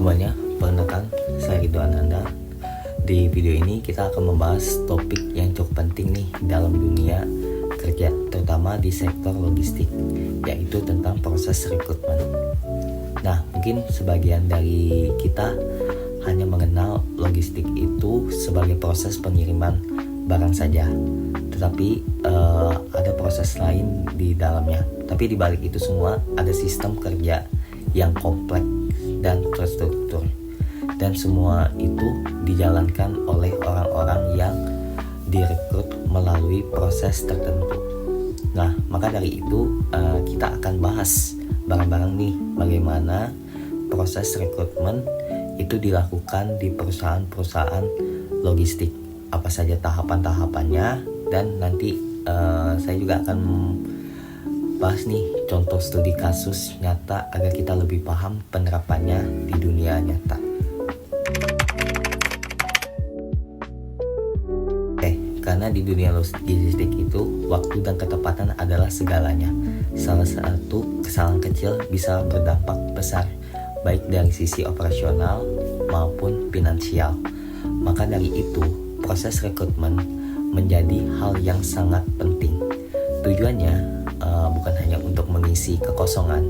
semuanya, perkenalkan saya Ridwan Anda. Di video ini kita akan membahas topik yang cukup penting nih dalam dunia kerja, terutama di sektor logistik, yaitu tentang proses rekrutmen. Nah, mungkin sebagian dari kita hanya mengenal logistik itu sebagai proses pengiriman barang saja, tetapi ada proses lain di dalamnya. Tapi di balik itu semua ada sistem kerja yang kompleks dan terstruktur, dan semua itu dijalankan oleh orang-orang yang direkrut melalui proses tertentu. Nah, maka dari itu kita akan bahas bareng-bareng nih bagaimana proses rekrutmen itu dilakukan di perusahaan-perusahaan logistik, apa saja tahapan-tahapannya, dan nanti saya juga akan bahas nih contoh studi kasus nyata agar kita lebih paham penerapannya di dunia nyata. Karena di dunia logistik itu waktu dan ketepatan adalah segalanya. Salah satu kesalahan kecil bisa berdampak besar baik dari sisi operasional maupun finansial. Maka dari itu proses rekrutmen menjadi hal yang sangat penting. Tujuannya bukan hanya untuk mengisi kekosongan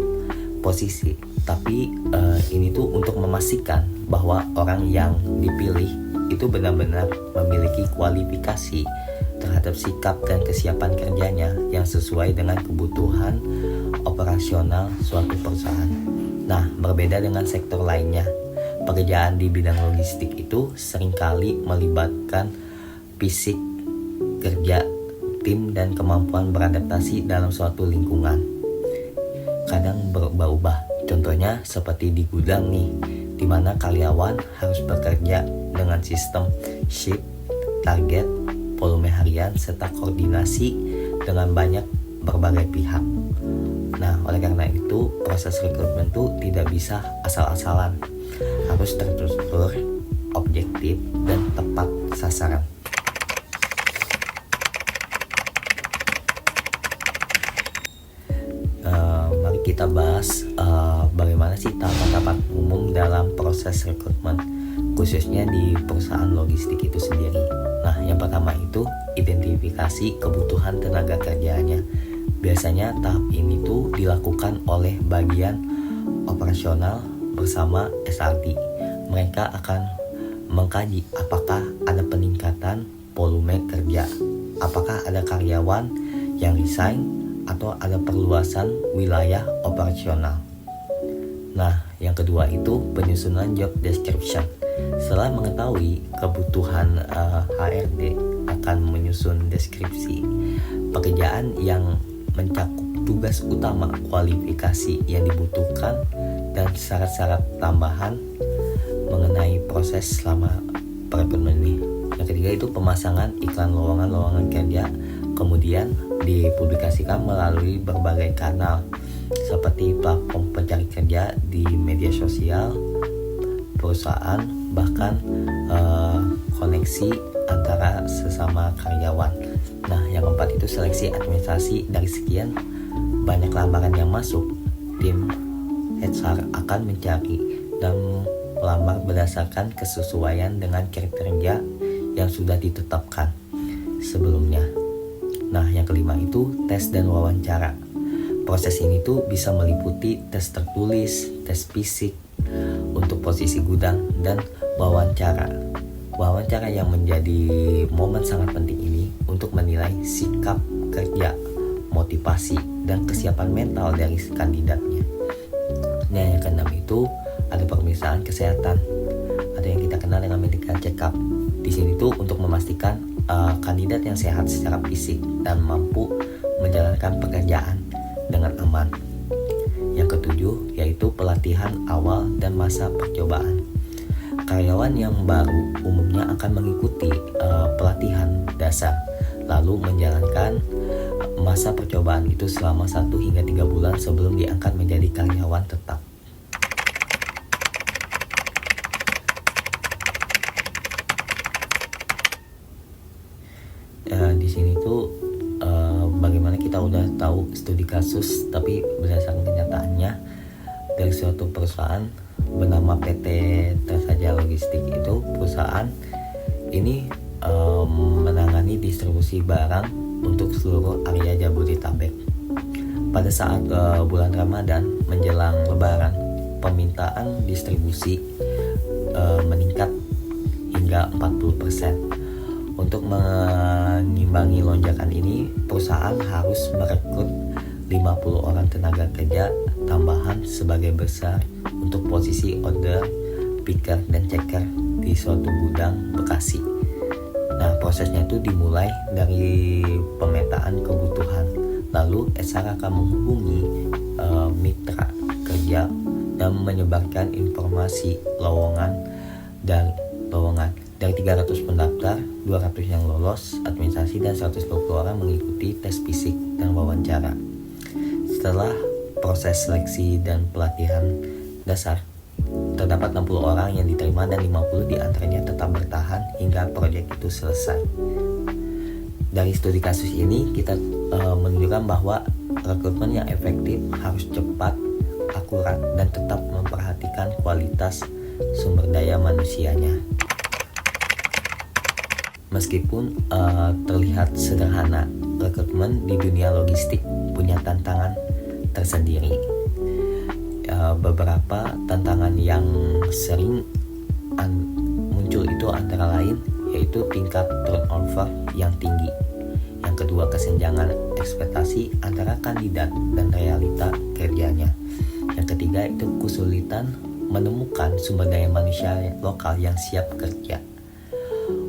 posisi, tapi ini tuh untuk memastikan bahwa orang yang dipilih itu benar-benar memiliki kualifikasi terhadap sikap dan kesiapan kerjanya yang sesuai dengan kebutuhan operasional suatu perusahaan. Nah, berbeda dengan sektor lainnya, pekerjaan di bidang logistik itu seringkali melibatkan fisik kerja tim dan kemampuan beradaptasi dalam suatu lingkungan. Kadang berubah-ubah. Contohnya seperti di gudang nih, di mana karyawan harus bekerja dengan sistem shift, target, volume harian, serta koordinasi dengan banyak berbagai pihak. Nah, oleh karena itu proses rekrutmen itu tidak bisa asal-asalan, harus terstruktur, objektif, dan tepat sasaran. Mari kita bahas bagaimana sih tahapan-tahapan umum dalam proses rekrutmen, khususnya di perusahaan logistik itu sendiri. Nah, yang pertama itu identifikasi kebutuhan tenaga kerjanya. Biasanya tahap ini tuh dilakukan oleh bagian operasional bersama SRD. Mereka akan mengkaji apakah ada peningkatan volume kerja, apakah ada karyawan yang resign, atau ada perluasan wilayah operasional. Nah, yang kedua itu penyusunan job description. Setelah mengetahui kebutuhan HRD akan menyusun deskripsi pekerjaan yang mencakup tugas utama, kualifikasi yang dibutuhkan, dan syarat-syarat tambahan mengenai proses selama perekrutmen ini. Yang ketiga itu pemasangan iklan lowongan kerja, kemudian dipublikasikan melalui berbagai kanal seperti platform pencari kerja di media sosial, perusahaan, bahkan koneksi antara sesama karyawan. Nah, yang keempat itu seleksi administrasi. Dari sekian banyak lamaran yang masuk, tim HR akan mencari dan melamar berdasarkan kesesuaian dengan kriteria yang sudah ditetapkan sebelumnya. Nah, yang kelima itu tes dan wawancara. Proses ini tuh bisa meliputi tes tertulis, tes fisik untuk posisi gudang, dan wawancara. Wawancara yang menjadi momen sangat penting ini untuk menilai sikap kerja, motivasi, dan kesiapan mental dari kandidatnya. Nah, yang keenam itu ada pemeriksaan kesehatan. Ada yang kita kenal dengan medical check-up. Di sini tuh untuk memastikan kandidat yang sehat secara fisik dan mampu menjalankan pekerjaan dengan aman. Yang ketujuh yaitu pelatihan awal dan masa percobaan. Karyawan yang baru umumnya akan mengikuti pelatihan dasar, lalu menjalankan masa percobaan itu selama 1 hingga 3 bulan sebelum diangkat menjadi karyawan tetap. Di sini tuh bagaimana kita udah tahu studi kasus, tapi berdasarkan kenyataannya dari suatu perusahaan bernama PT Tersaja Logistik itu perusahaan ini menangani distribusi barang untuk seluruh area Jabodetabek. Pada saat bulan Ramadan menjelang Lebaran, permintaan distribusi meningkat hingga 40%. Untuk mengimbangi lonjakan ini, perusahaan harus merekrut 50 orang tenaga kerja tambahan sebagai besar untuk posisi order, picker, dan checker di suatu gudang Bekasi. Nah, prosesnya itu dimulai dari pemetaan kebutuhan. Lalu SR akan menghubungi mitra kerja dan menyebarkan informasi lowongan dari 300 pendaftar, 200 yang lolos administrasi dan 120 orang mengikuti tes fisik dan wawancara. Setelah proses seleksi dan pelatihan dasar, terdapat 60 orang yang diterima dan 50 diantaranya tetap bertahan hingga proyek itu selesai. Dari studi kasus ini kita menunjukkan bahwa rekrutmen yang efektif harus cepat, akurat, dan tetap memperhatikan kualitas sumber daya manusianya. Meskipun terlihat sederhana, rekrutmen di dunia logistik punya tantangan tersendiri. Beberapa tantangan yang sering muncul itu antara lain yaitu tingkat turnover yang tinggi. Yang kedua, kesenjangan ekspektasi antara kandidat dan realita kerjanya. Yang ketiga itu kesulitan menemukan sumber daya manusia lokal yang siap kerja.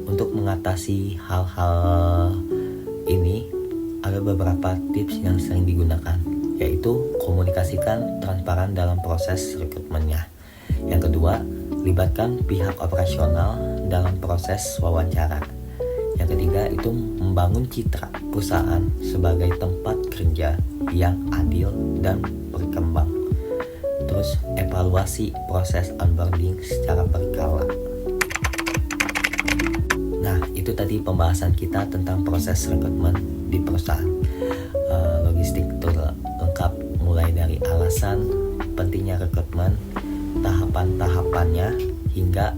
Untuk mengatasi hal-hal ini, ada beberapa tips yang sering digunakan, yaitu komunikasikan transparan dalam proses rekrutmennya. Yang kedua, libatkan pihak operasional dalam proses wawancara. Yang ketiga, itu membangun citra perusahaan sebagai tempat kerja yang adil dan berkembang. Terus, evaluasi proses onboarding secara berkala. Nah, itu tadi pembahasan kita tentang proses rekrutmen di perusahaan logistik. Itu lengkap mulai dari alasan pentingnya rekrutmen, tahapan-tahapannya, hingga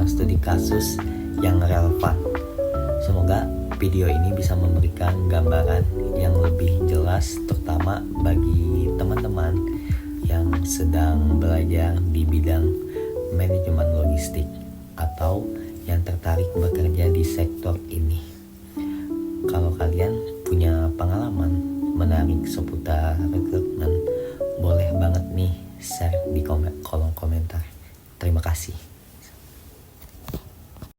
studi kasus yang relevan. Semoga video ini bisa memberikan gambaran yang lebih jelas, terutama bagi teman-teman yang sedang belajar di bidang manajemen logistik atau yang tertarik bekerja di sektor ini. Kalau kalian punya pengalaman menarik seputar rekrutmen, boleh banget nih share di kolom komentar. Terima kasih.